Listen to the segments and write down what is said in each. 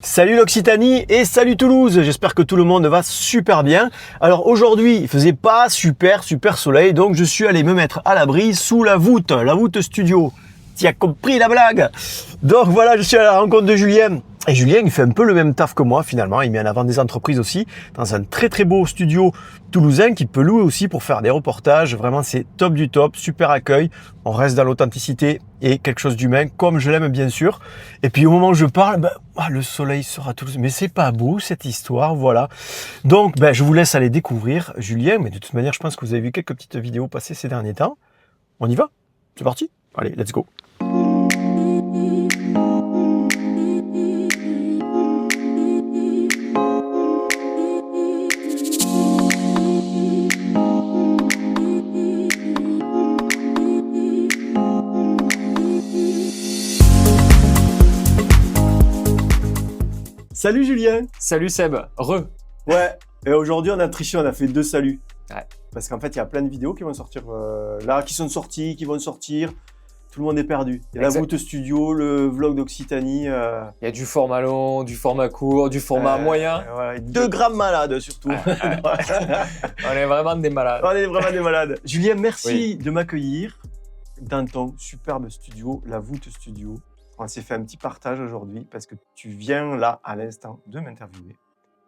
Salut l'Occitanie et salut Toulouse, j'espère que tout le monde va super bien. Alors aujourd'hui, il faisait pas super soleil, donc je suis allé me mettre à l'abri sous la voûte studio. Tu as compris la blague? Donc voilà, je suis à la rencontre de Julien. Et Julien, il fait un peu le même taf que moi finalement, il met en avant des entreprises aussi, dans un très beau studio toulousain qu'il peut louer aussi pour faire des reportages. Vraiment, c'est top du top, super accueil. On reste dans l'authenticité et quelque chose d'humain, comme je l'aime bien sûr. Et puis au moment où je parle, le soleil sera Toulouse. Mais c'est pas beau cette histoire, voilà. Donc je vous laisse aller découvrir Julien, mais de toute manière, je pense que vous avez vu quelques petites vidéos passer ces derniers temps. On y va? C'est parti? Allez, let's go! Salut Julien! Salut Seb, Ouais, et aujourd'hui on a triché, on a fait 2 saluts. Ouais. Parce qu'en fait, il y a plein de vidéos qui vont sortir là, qui sont sorties, qui vont sortir. Tout le monde est perdu. Il y a la voûte studio, le vlog d'Occitanie. Il y a du format long, du format court, du format moyen. Voilà, 2 grammes malades surtout. On est vraiment des malades. On est vraiment des malades. Julien, merci de m'accueillir dans ton superbe studio, la voûte studio. On s'est fait un petit partage aujourd'hui parce que tu viens là à l'instant de m'interviewer.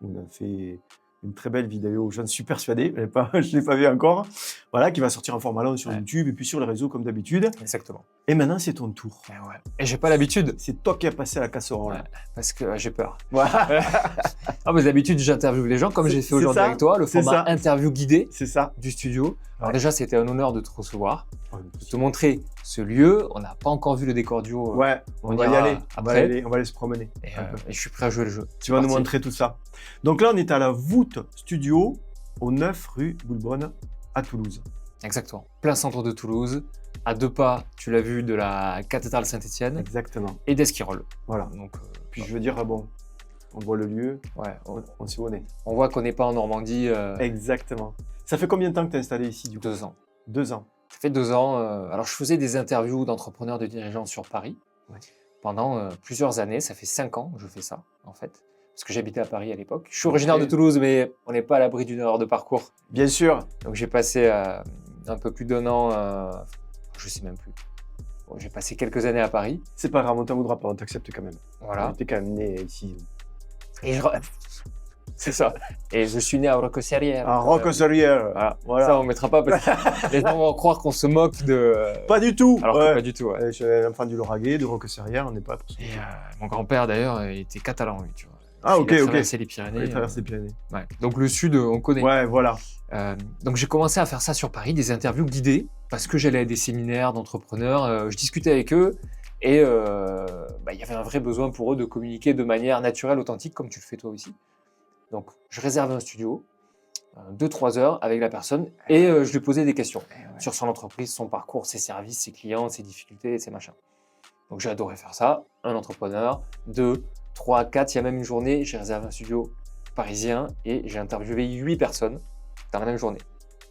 On a fait une très belle vidéo, j'en suis persuadé, je ne l'ai pas vu encore, voilà, qui va sortir en format long sur YouTube et puis sur les réseaux comme d'habitude. Exactement. Et maintenant, c'est ton tour. Et j'ai pas l'habitude. C'est toi qui as passé à la casserole. Ouais, parce que j'ai peur. Voilà. Mais d'habitude, j'interviewe les gens comme j'ai fait aujourd'hui avec toi, le format interview guidé du studio. Alors déjà, c'était un honneur de te recevoir, de te montrer ce lieu. On n'a pas encore vu le décor du haut. Ouais, on va y aller. Après. On va aller se promener. Et je suis prêt à jouer le jeu. Tu vas nous montrer tout ça. Donc là, on est à la voûte studio, au 9 rue Boulbonne, à Toulouse. Exactement. Plein centre de Toulouse, à 2 pas, tu l'as vu, de la cathédrale Saint-Étienne. Exactement. Et d'Esquirol. Voilà. Donc, puis je veux dire, on voit le lieu, on s'y connaît. On voit qu'on n'est pas en Normandie. Exactement. Ça fait combien de temps que tu es installé ici du coup? 2 ans. 2 ans. Ça fait 2 ans. Alors, je faisais des interviews d'entrepreneurs, de dirigeants sur Paris pendant plusieurs années. Ça fait 5 ans que je fais ça, en fait. Parce que j'habitais à Paris à l'époque. Je suis originaire de Toulouse, mais on n'est pas à l'abri d'une heure de parcours. Bien sûr. Donc, j'ai passé un peu plus d'1 an, je ne sais même plus. Bon, j'ai passé quelques années à Paris. C'est pas grave, on t'en voudra pas, on t'accepte quand même. Voilà. Tu es quand même né ici. Et c'est ça. Et je suis né à Roccosserrières. À Roccosserrières. Voilà. Ça, on ne mettra pas parce que les gens vont croire qu'on se moque de... Pas du tout. Alors que pas du tout. Je suis un enfant du Lauragais, de Roccosserrières, on n'est pas pour ça. Et mon grand-père, d'ailleurs, il était catalan, lui, tu vois. Ah, ok. Il a traversé les Pyrénées. Il traverse les Pyrénées. Ouais. Donc le sud, on connaît. Ouais, voilà. Donc j'ai commencé à faire ça sur Paris, des interviews guidées, parce que j'allais à des séminaires d'entrepreneurs, je discutais avec eux, et il y avait un vrai besoin pour eux de communiquer de manière naturelle, authentique, comme tu le fais toi aussi. Donc je réservais un studio, 2-3 heures avec la personne, et je lui posais des questions sur son entreprise, son parcours, ses services, ses clients, ses difficultés, ses machins. Donc j'ai adoré faire ça, un entrepreneur, 2, 3, 4, il y a même une journée, j'ai réservé un studio parisien et j'ai interviewé 8 personnes dans la même journée.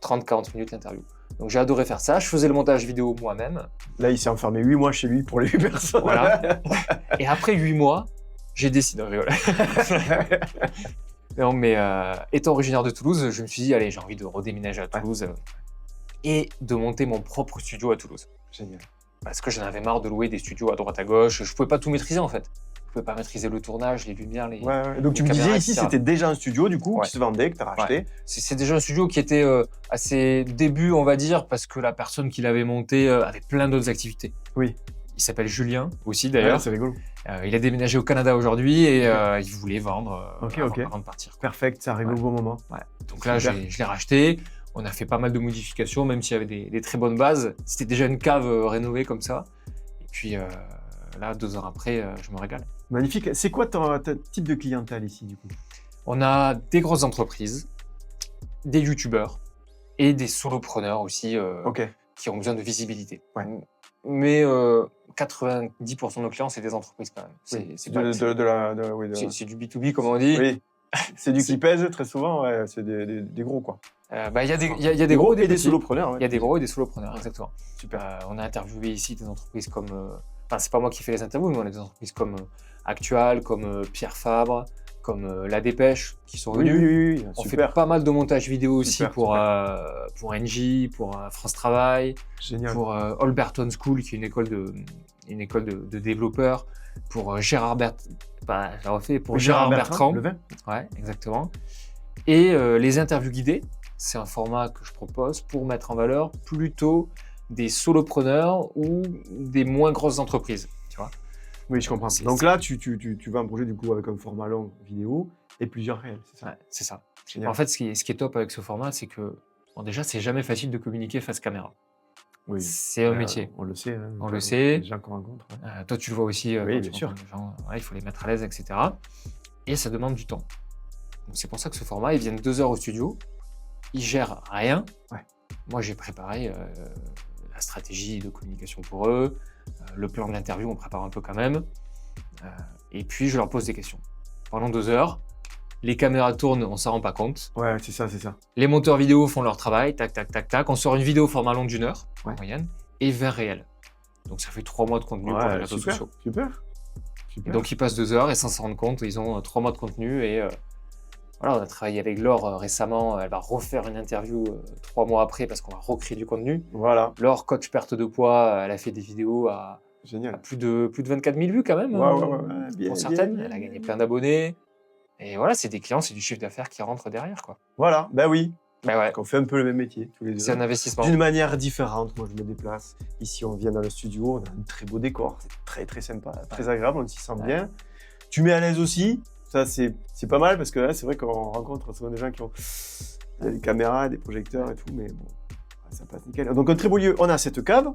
30-40 minutes d'interview. Donc j'ai adoré faire ça, je faisais le montage vidéo moi-même. Là, il s'est enfermé 8 mois chez lui pour les 8 personnes. Voilà. Et après 8 mois, j'ai décidé de rigoler. Non, mais étant originaire de Toulouse, je me suis dit, allez, j'ai envie de redéménager à Toulouse et de monter mon propre studio à Toulouse. Génial. Parce que j'en avais marre de louer des studios à droite à gauche. Je pouvais pas tout maîtriser en fait. Je pouvais pas maîtriser le tournage, les lumières, les. Donc tu me disais ici, c'était déjà un studio du coup qui se vendait, que tu as racheté. Ouais. C'est déjà un studio qui était à ses débuts, on va dire, parce que la personne qui l'avait monté avait plein d'autres activités. Oui. Il s'appelle Julien aussi d'ailleurs. C'est rigolo. Il a déménagé au Canada aujourd'hui et il voulait vendre avant de partir. Perfect, ça arrive au bon moment. Ouais. Donc là, je l'ai racheté. On a fait pas mal de modifications, même s'il y avait des très bonnes bases. C'était déjà une cave rénovée comme ça. Et puis là, 2 ans après, je me régale. Magnifique. C'est quoi ton type de clientèle ici du coup? On a des grosses entreprises, des youtubeurs et des solopreneurs aussi qui ont besoin de visibilité. Ouais. Mais 90% de nos clients, c'est des entreprises quand même. C'est du B2B comme on dit. Oui. C'est du qui pèse très souvent, c'est des gros quoi. Il y a des gros et des solopreneurs. Il y a des gros et des solopreneurs, exactement. Super. On a interviewé ici des entreprises comme Enfin, c'est pas moi qui fais les interviews, mais on a des entreprises comme Actual, comme Pierre Fabre, comme La Dépêche, qui sont venues. Oui, On super. fait pas mal de montage vidéo aussi Super, pour Engie, pour France Travail, Génial. pour Holberton School, qui est une école de développeurs, pour Gérard Bertrand. Le vin. Ouais, exactement. Et les interviews guidées, c'est un format que je propose pour mettre en valeur plutôt des solopreneurs ou des moins grosses entreprises, tu vois. Oui, je comprends. Donc là, tu vas un projet du coup avec un format long vidéo et plusieurs réels, c'est ça? Ouais, c'est ça. Génial. En fait, ce qui est top avec ce format, c'est que déjà, c'est jamais facile de communiquer face caméra. Oui. C'est un métier. On le sait. Hein, On le sait. Les gens qu'on rencontre. Ouais. Toi, tu le vois aussi. Oui, quand bien tu sûr. rencontres les gens, il faut les mettre à l'aise, etc. Et ça demande du temps. Donc, c'est pour ça que ce format, ils viennent 2 heures au studio. Ils gèrent rien. Ouais. Moi, j'ai préparé la stratégie de communication pour eux. Le plan de l'interview, on prépare un peu quand même. Et puis, je leur pose des questions. Pendant 2 heures, les caméras tournent, on s'en rend pas compte. Ouais, c'est ça. Les monteurs vidéo font leur travail, tac, tac, tac, tac. On sort une vidéo format long d'1 heure, en Ouais. moyenne, et 20 réels. Donc, ça fait 3 mois de contenu pour les réseaux sociaux. Super. Et donc, ils passent 2 heures et sans s'en rendre compte, ils ont 3 mois de contenu. Et voilà, on a travaillé avec Laure récemment. Elle va refaire une interview 3 mois après parce qu'on va recréer du contenu. Voilà. Laure, coach perte de poids, elle a fait des vidéos à Génial. plus de 24 000 vues quand même. Ouais. Bien, Pour certaines, bien. elle a gagné plein d'abonnés. Et voilà, c'est des clients, c'est du chiffre d'affaires qui rentre derrière, quoi. Voilà. Ben oui. Ben ouais, On fait un peu le même métier tous les deux. c'est un investissement. D'une manière différente. Moi, je me déplace. Ici, on vient dans le studio. On a un très beau décor. C'est très, très sympa. Très agréable. On s'y sent bien. Tu mets à l'aise aussi. Ça, c'est pas mal parce que là, c'est vrai qu'on rencontre souvent des gens qui ont des caméras, des projecteurs et tout. Mais bon, ça passe nickel. Donc, un très beau lieu. On a cette cave,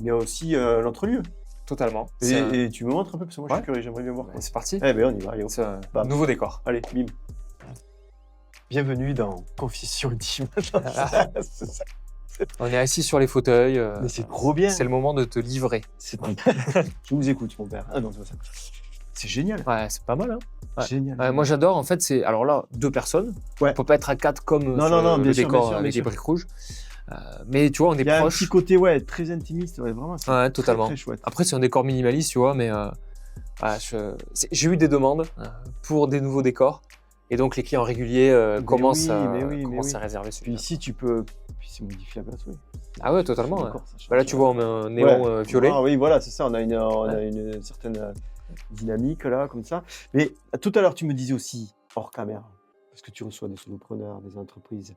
mais aussi l'entrelieu. Totalement. Et tu me montres un peu parce que moi, je suis Ouais. curieux. J'aimerais bien voir. C'est parti. Eh ben, on y va. Allez, hop. C'est un Bam. nouveau décor. Allez, bim. Bienvenue dans Confession intime. C'est ça. On est assis sur les fauteuils. Mais c'est trop bien. C'est le moment de te livrer. Je vous écoute, mon père. Ah non, c'est pas ça. C'est génial. Ouais, c'est pas mal, hein. Ouais. Génial. Moi, j'adore. En fait, c'est alors là 2 personnes. Ouais. On peut pas être à 4 comme Non, sur non, le bien sûr, décor bien sûr, avec bien des sûr. briques rouges. Mais tu vois, on est Il y a un proche. petit côté très intimiste, vraiment. C'est Ouais, totalement. Très chouette. Après, c'est un décor minimaliste, tu vois, mais j'ai eu des demandes pour des nouveaux décors. Et donc, les clients réguliers commencent à réserver Puis celui-là. ici, tu peux. Puis c'est modifiable à souhait. Ah ouais, totalement. Ouais. D'accord, ça change. Bah là, tu vois, on met un néon violet. Ah oui, voilà, c'est ça. On a une certaine dynamique là, comme ça. Mais tout à l'heure, tu me disais aussi hors caméra, parce que tu reçois des solopreneurs, des entreprises.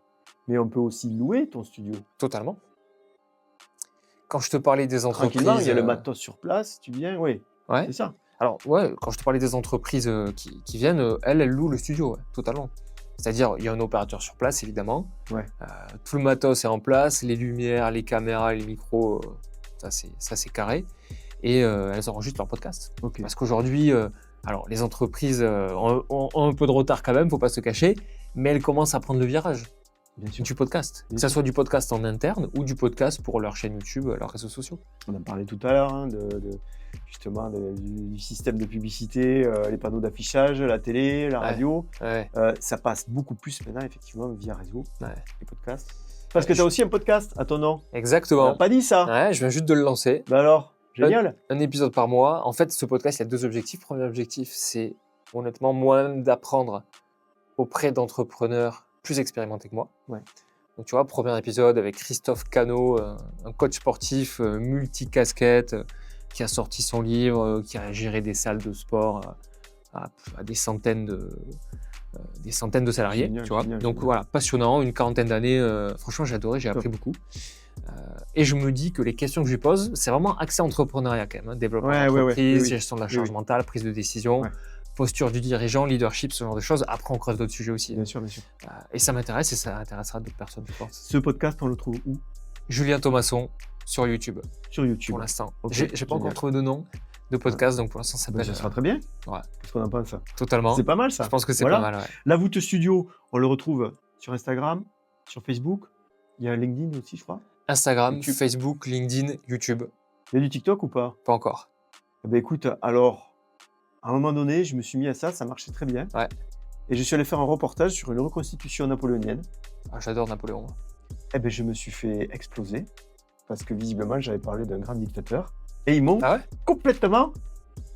Mais on peut aussi louer ton studio. Totalement. Quand je te parlais des entreprises... Tranquillement, il y a le matos sur place, tu viens, oui. Ouais. C'est ça. Alors, ouais, quand je te parlais des entreprises qui viennent, elles louent le studio, ouais, totalement. C'est-à-dire, il y a un opérateur sur place, évidemment. Ouais. Tout le matos est en place, les lumières, les caméras, les micros, ça c'est carré. Et elles enregistrent leur podcast. Ok. Parce qu'aujourd'hui, alors les entreprises ont un peu de retard quand même, faut pas se cacher, mais elles commencent à prendre le virage Bien sûr. du podcast. Bien Que ça sûr. soit du podcast en interne ou du podcast pour leur chaîne YouTube, leurs réseaux sociaux. On en parlait tout à l'heure, hein, justement du système de publicité, les panneaux d'affichage, la télé, la radio. Ouais. Ça passe beaucoup plus maintenant, effectivement, via réseau, Ouais. les podcasts. Parce que tu as aussi un podcast à ton nom. On Exactement. n'a pas dit ça. Ouais, je viens juste de le lancer. Bah alors, génial. Un épisode par mois. En fait, ce podcast, il y a 2 objectifs. Premier objectif, c'est honnêtement moi-même d'apprendre auprès d'entrepreneurs plus expérimentés que moi. Ouais. Donc tu vois, premier épisode avec Christophe Cano, un coach sportif multicasquette qui a sorti son livre, qui a géré des salles de sport à des centaines de salariés. Génial, tu vois. génial, Donc génial. voilà, passionnant, une quarantaine d'années. Franchement, j'ai adoré, j'ai appris beaucoup. Et je me dis que les questions que je lui pose, c'est vraiment accès entrepreneuriat quand même. Hein, développement Ouais, d'entreprise, oui. gestion de la charge Oui. mentale, prise de décision, Ouais. posture du dirigeant, leadership, ce genre de choses. Après, on creuse d'autres sujets aussi. Bien sûr, bien sûr. Et ça m'intéresse et ça intéressera d'autres personnes, je pense. Ce podcast, on le trouve où? Julien Thomasson sur YouTube, Sur YouTube. pour l'instant. Ok, J'ai pas génial. encore trouvé de nom de podcast, donc pour l'instant, ça Bah, s'appelle ça sera très bien. ouais. Qu'est-ce qu'on en pense, ça? Totalement. C'est pas mal, ça. Je pense que c'est Voilà. pas mal, ouais. La voûte studio, on le retrouve sur Instagram, sur Facebook. Il y a LinkedIn aussi, je crois. Instagram, YouTube. Facebook, LinkedIn, YouTube. Il y a du TikTok ou pas? Pas encore. Eh ben écoute, alors, à un moment donné, je me suis mis à ça marchait très bien. Ouais. Et je suis allé faire un reportage sur une reconstitution napoléonienne. Ah, j'adore Napoléon. Eh ben je me suis fait exploser, parce que visiblement, j'avais parlé d'un grand dictateur. Et ils m'ont Ah ouais? complètement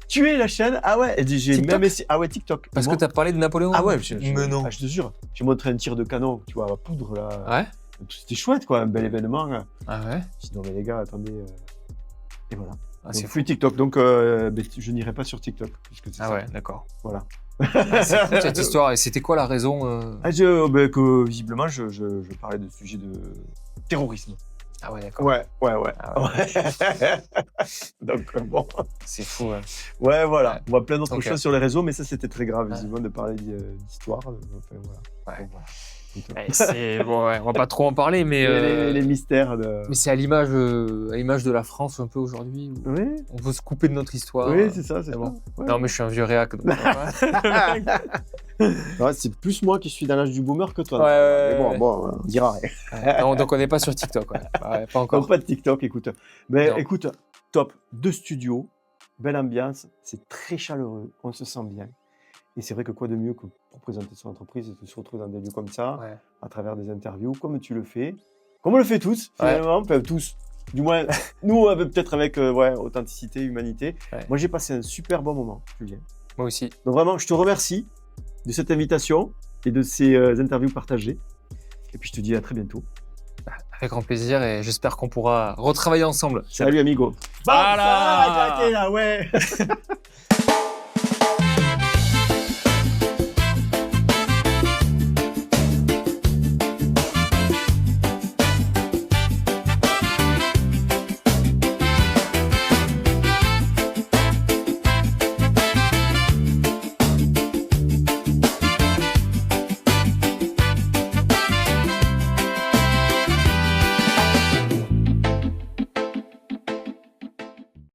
tué la chaîne. Ah ouais, et j'ai TikTok? même essayé. Ah ouais, TikTok. Parce que tu as parlé de Napoléon? Ah ouais, Mais non. je te jure. J'ai montré un tir de canon, tu vois, à poudre là. Ouais? C'était chouette quoi, un bel événement. Ah ouais? Je dis non mais les gars, attendez. Et voilà. Ah, Donc, c'est fou. plus TikTok, donc je n'irai pas sur TikTok. Puisque c'est Ah ça. ouais, d'accord. Voilà. Ah, c'est fou cette histoire. Et c'était quoi la raison? Ah, que visiblement je parlais de sujets de terrorisme. Ah ouais, d'accord. Ouais. Ah ouais. Ouais. Donc bon. C'est fou, ouais. Ouais, voilà. Ouais. On voit plein d'autres Ok. choses sur les réseaux, mais ça c'était très grave, Ouais. visiblement, de parler d'histoire. Enfin, voilà. Ouais. Donc, voilà. Donc, Ouais, c'est bon, ouais, on va pas trop en parler, mais les mystères de. mais c'est à l'image de la France un peu aujourd'hui. Où Oui, on veut se couper de notre histoire. oui, c'est ça, c'est mais ça. bon. Ouais. Non, mais je suis un vieux réac. Donc, Ouais, c'est plus moi qui suis dans l'âge du boomer que toi. Ouais, Mais ouais. bon, on dira rien. ouais. Non, donc on n'est pas sur TikTok. Ouais. Ouais, pas encore. Donc, pas de TikTok, écoute. Mais Non. écoute, top. 2 studios, belle ambiance, c'est très chaleureux, on se sent bien. Et c'est vrai que quoi de mieux que pour présenter son entreprise et de se retrouver dans des lieux comme ça, Ouais. à travers des interviews, comme tu le fais, comme on le fait tous, Ouais. finalement, enfin, tous. Du moins, nous, peut-être avec authenticité, humanité. Ouais. Moi, j'ai passé un super bon moment, Julien. Moi aussi. Donc vraiment, je te remercie de cette invitation et de ces interviews partagées. Et puis, je te dis à très bientôt. Avec grand plaisir et j'espère qu'on pourra retravailler ensemble. Salut, amigo. Voilà. Bon, ça va, t'es là, ouais.